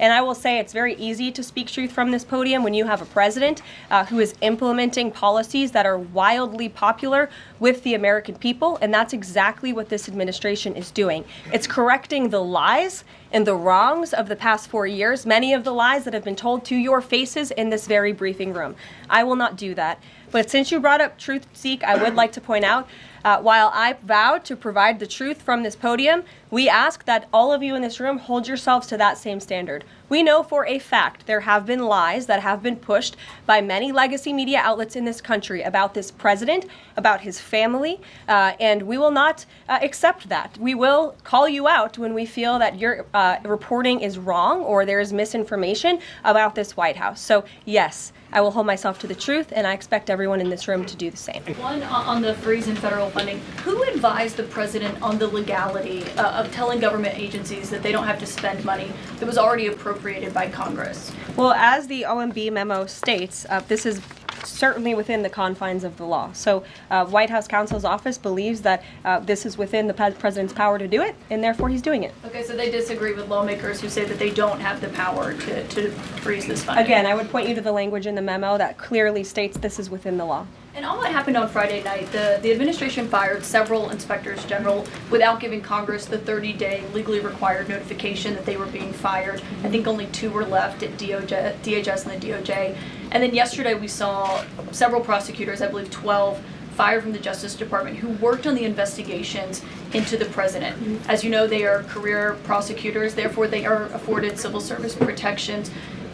And I will say it's very easy to speak truth from this podium when you have a president who is implementing policies that are wildly popular with the American people, and that's exactly what this administration is doing. It's correcting the lies and the wrongs of the past 4 years, many of the lies that have been told to your faces in this very briefing room. I will not do that. But since you brought up Truth Seek, I would like to point out, while I vowed to provide the truth from this podium, we ask that all of you in this room hold yourselves to that same standard. We know for a fact there have been lies that have been pushed by many legacy media outlets in this country about this president, about his family, and we will not accept that. We will call you out when we feel that your reporting is wrong or there is misinformation about this White House. So yes, I will hold myself to the truth, and I expect everyone in this room to do the same. One, on the freeze in federal funding, who advised the president on the legality of telling government agencies that they don't have to spend money that was already appropriated by Congress? Well, as the OMB memo states, this is certainly within the confines of the law. So White House counsel's office believes that this is within the president's power to do it, and therefore he's doing it. Okay, so they disagree with lawmakers who say that they don't have the power to freeze this funding. Again, I would point you to the language in the memo that clearly states this is within the law. And all that happened on Friday night. The administration fired several inspectors general without giving Congress the 30-day legally required notification that they were being fired. I think only 2 were left at DHS and the DOJ. And then yesterday we saw several prosecutors, I believe 12, fired from the Justice Department who worked on the investigations into the president. As you know, they are career prosecutors, therefore they are afforded civil service protections.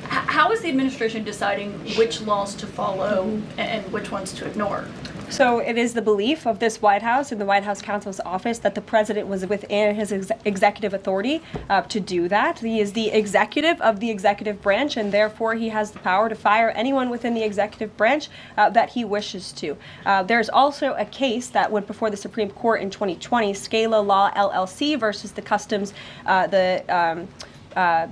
How is the administration deciding which laws to follow and which ones to ignore? So it is the belief of this White House and the White House counsel's office that the president was within his executive authority to do that. He is the executive of the executive branch, and therefore he has the power to fire anyone within the executive branch that he wishes to. There's also a case that went before the Supreme Court in 2020, Scala Law LLC versus the Customs,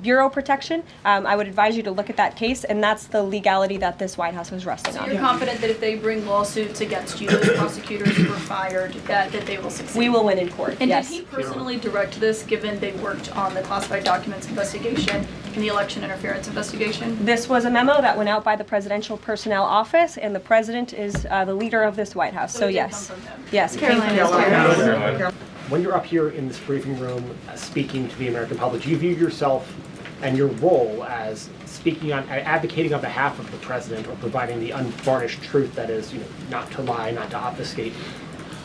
Bureau Protection. I would advise you to look at that case, and that's the legality that this White House was resting on. So you're confident that if they bring lawsuits against you, those prosecutors who were fired, that they will succeed? We will win in court, and yes. Did he personally direct this, given they worked on the classified documents investigation and the election interference investigation? This was a memo that went out by the Presidential Personnel Office, and the president is the leader of this White House, so yes. Yes, Caroline. When you're up here in this briefing room speaking to the American public, do you view yourself and your role as speaking on, advocating on behalf of the president or providing the unvarnished truth that is, not to lie, not to obfuscate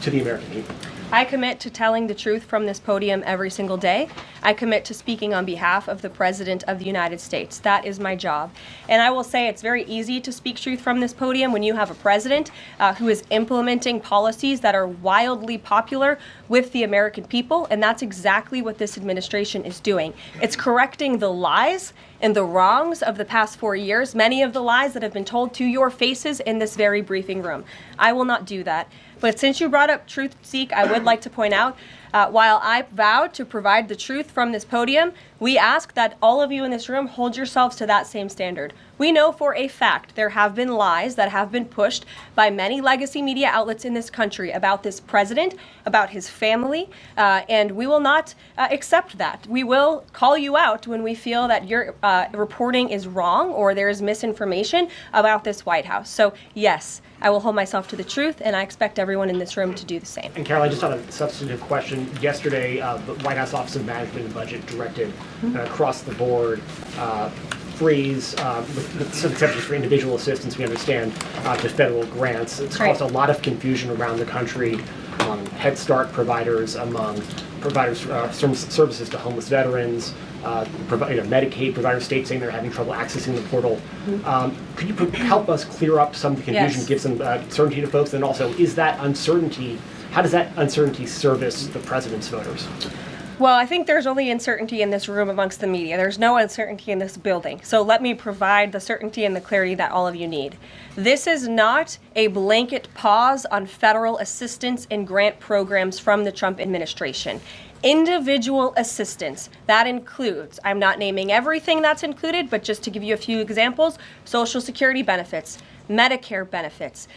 to the American people? I commit to telling the truth from this podium every single day. I commit to speaking on behalf of the President of the United States. That is my job. And I will say it's very easy to speak truth from this podium when you have a president who is implementing policies that are wildly popular with the American people, and that's exactly what this administration is doing. It's correcting the lies and the wrongs of the past 4 years, many of the lies that have been told to your faces in this very briefing room. I will not do that. But since you brought up Truth Seek, I would like to point out, while I vowed to provide the truth from this podium, we ask that all of you in this room hold yourselves to that same standard. We know for a fact there have been lies that have been pushed by many legacy media outlets in this country about this president, about his family, and we will not accept that. We will call you out when we feel that your reporting is wrong or there is misinformation about this White House. So yes, I will hold myself to the truth, and I expect everyone in this room to do the same. And Caroline, just on a substantive question, yesterday the White House Office of Management and Budget directed across the board freeze, with some exceptions for individual assistance, we understand, to federal grants. It's caused a lot of confusion around the country among Head Start providers, among providers services to homeless veterans, Medicaid providers, states saying they're having trouble accessing the portal. Could you help us clear up some of the confusion, give some certainty to folks, and also is that uncertainty, how does that uncertainty service the president's voters? Well, I think there's only uncertainty in this room amongst the media. There's no uncertainty in this building. So let me provide the certainty and the clarity that all of you need. This is not a blanket pause on federal assistance and grant programs from the Trump administration. Individual assistance, that includes, I'm not naming everything that's included, but just to give you a few examples, Social Security benefits, Medicare benefits,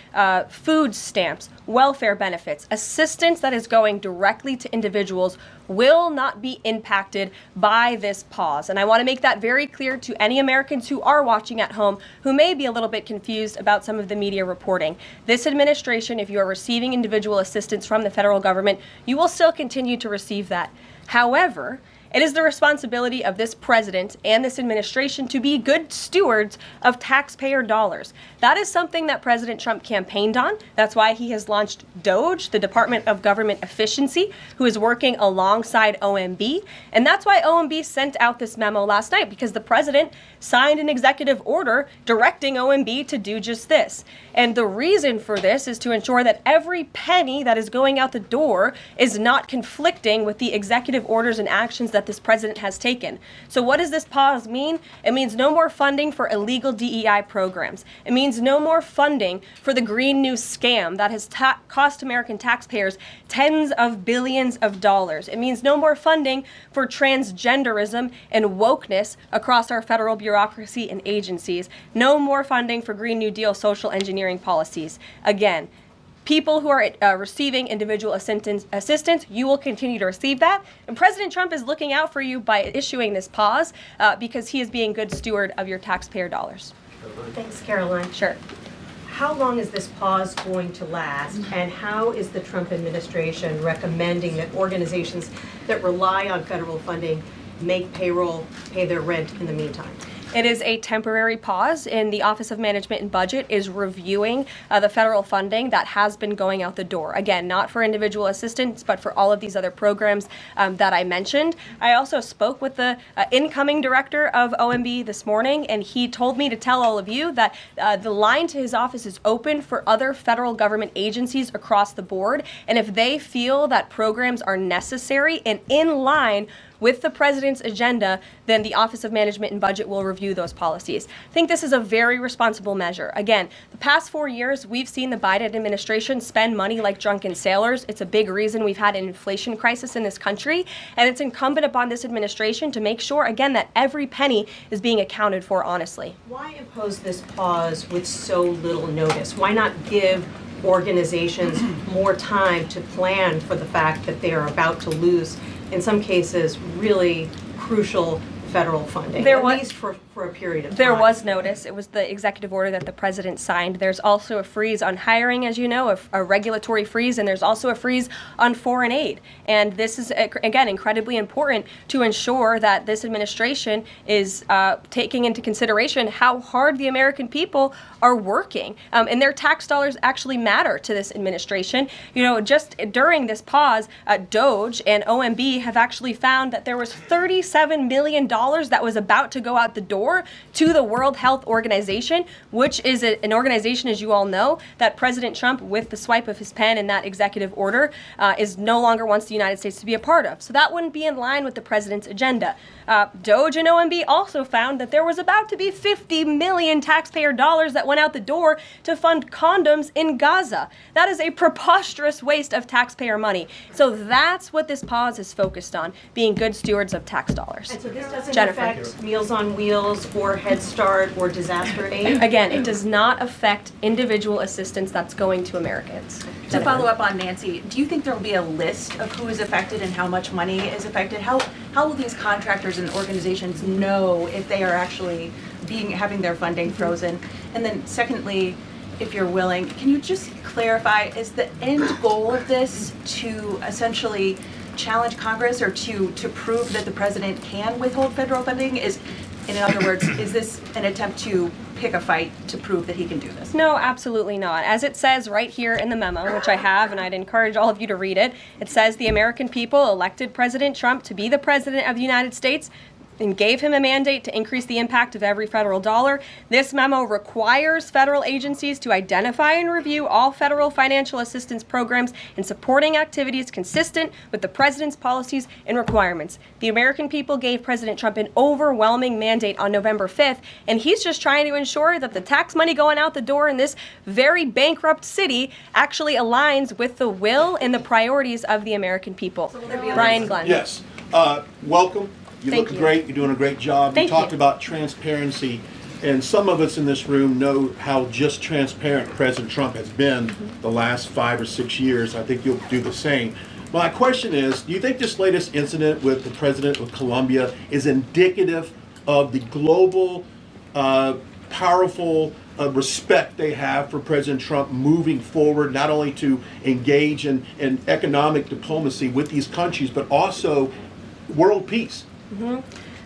food stamps, welfare benefits, assistance that is going directly to individuals will not be impacted by this pause. And I want to make that very clear to any Americans who are watching at home who may be a little bit confused about some of the media reporting. This administration, if you are receiving individual assistance from the federal government, you will still continue to receive that. However, it is the responsibility of this president and this administration to be good stewards of taxpayer dollars. That is something that President Trump campaigned on. That's why he has launched DOGE, the Department of Government Efficiency, who is working alongside OMB. And that's why OMB sent out this memo last night, because the president signed an executive order directing OMB to do just this. And the reason for this is to ensure that every penny that is going out the door is not conflicting with the executive orders and actions that this president has taken. So what does this pause mean? It means no more funding for illegal DEI programs. It means no more funding for the Green New scam that has cost American taxpayers tens of billions of dollars. It means no more funding for transgenderism and wokeness across our federal bureaucracy and agencies. No more funding for Green New Deal social engineering policies. Again, people who are receiving individual assistance, you will continue to receive that. And President Trump is looking out for you by issuing this pause because he is being good steward of your taxpayer dollars. Thanks, Caroline. Sure. How long is this pause going to last, and how is the Trump administration recommending that organizations that rely on federal funding make payroll, pay their rent in the meantime? It is a temporary pause, and the Office of Management and Budget is reviewing the federal funding that has been going out the door. Again, not for individual assistance, but for all of these other programs that I mentioned. I also spoke with the incoming director of OMB this morning, and he told me to tell all of you that the line to his office is open for other federal government agencies across the board, and if they feel that programs are necessary and in line with the president's agenda, then the Office of Management and Budget will review those policies. I think this is a very responsible measure. Again, the past 4 years, we've seen the Biden administration spend money like drunken sailors. It's a big reason we've had an inflation crisis in this country, and it's incumbent upon this administration to make sure, again, that every penny is being accounted for honestly. Why impose this pause with so little notice? Why not give organizations more time to plan for the fact that they are about to lose, in some cases, really crucial federal funding, at least for a period of time? There was notice. It was the executive order that the president signed. There's also a freeze on hiring, as you know, a regulatory freeze, and there's also a freeze on foreign aid. And this is, again, incredibly important to ensure that this administration is taking into consideration how hard the American people are working. And their tax dollars actually matter to this administration. You know, just during this pause, DOGE and OMB have actually found that there was $37 million that was about to go out the door to the World Health Organization, which is an organization, as you all know, that President Trump, with the swipe of his pen in that executive order, is no longer wants the United States to be a part of. So that wouldn't be in line with the president's agenda. DOGE and OMB also found that there was about to be 50 million taxpayer dollars that went out the door to fund condoms in Gaza. That is a preposterous waste of taxpayer money. So that's what this pause is focused on, being good stewards of tax dollars. And so this doesn't Jennifer. affect Meals on Wheels or Head Start or disaster aid? Again, it does not affect individual assistance that's going to Americans. To follow up on Nancy, do you think there will be a list of who is affected and how much money is affected? How will these contractors and organizations know if they are actually having their funding frozen? And then secondly, if you're willing, can you just clarify, is the end goal of this to essentially challenge Congress or to prove that the president can withhold federal funding? In other words, is this an attempt to pick a fight to prove that he can do this? No, absolutely not. As it says right here in the memo, which I have, and I'd encourage all of you to read it, it says the American people elected President Trump to be the president of the United States and gave him a mandate to increase the impact of every federal dollar. This memo requires federal agencies to identify and review all federal financial assistance programs and supporting activities consistent with the president's policies and requirements. The American people gave President Trump an overwhelming mandate on November 5th, and he's just trying to ensure that the tax money going out the door in this very bankrupt city actually aligns with the will and the priorities of the American people. So will there be a Brian list? Glenn. Yes. Welcome. You Thank look you. great. You're doing a great job. Thank You talked you. about transparency And some of us in this room know how just transparent President Trump has been the last 5 or 6 years. I think you'll do the same. My question is, do you think this latest incident with the president of Colombia is indicative of the global, powerful respect they have for President Trump moving forward, not only to engage in economic diplomacy with these countries, but also world peace?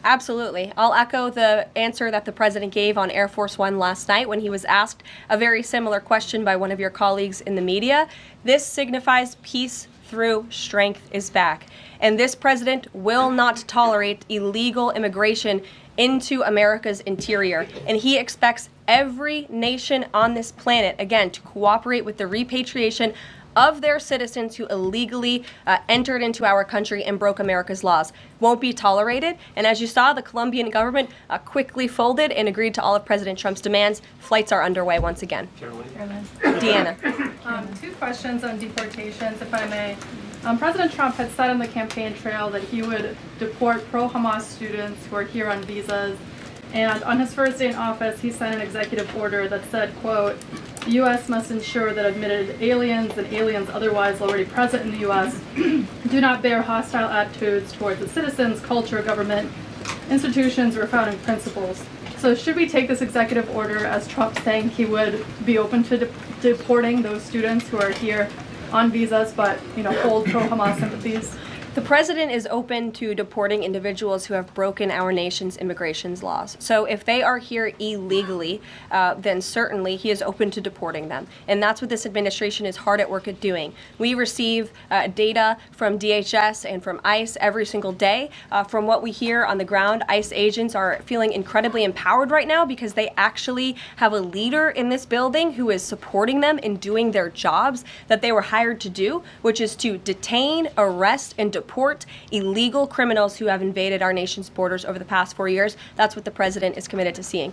Absolutely. I'll echo the answer that the president gave on Air Force One last night when he was asked a very similar question by one of your colleagues in the media. This signifies peace through strength is back. And this president will not tolerate illegal immigration into America's interior. And he expects every nation on this planet, again, to cooperate with the repatriation of their citizens who illegally entered into our country and broke America's laws. Won't be tolerated. And as you saw, the Colombian government quickly folded and agreed to all of President Trump's demands. Flights are underway once again. Deanna. 2 questions on deportations, if I may. President Trump had said on the campaign trail that he would deport pro-Hamas students who are here on visas. And on his first day in office, he signed an executive order that said, quote, "The U.S. must ensure that admitted aliens and aliens otherwise already present in the U.S. do not bear hostile attitudes towards its citizens, culture, government, institutions, or founding principles." So should we take this executive order as Trump saying he would be open to deporting those students who are here on visas but, hold pro-Hamas sympathies? The president is open to deporting individuals who have broken our nation's immigration laws. So if they are here illegally, then certainly he is open to deporting them. And that's what this administration is hard at work at doing. We receive data from DHS and from ICE every single day. From what we hear on the ground, ICE agents are feeling incredibly empowered right now because they actually have a leader in this building who is supporting them in doing their jobs that they were hired to do, which is to detain, arrest, and deport illegal criminals who have invaded our nation's borders over the past 4 years. That's what the president is committed to seeing.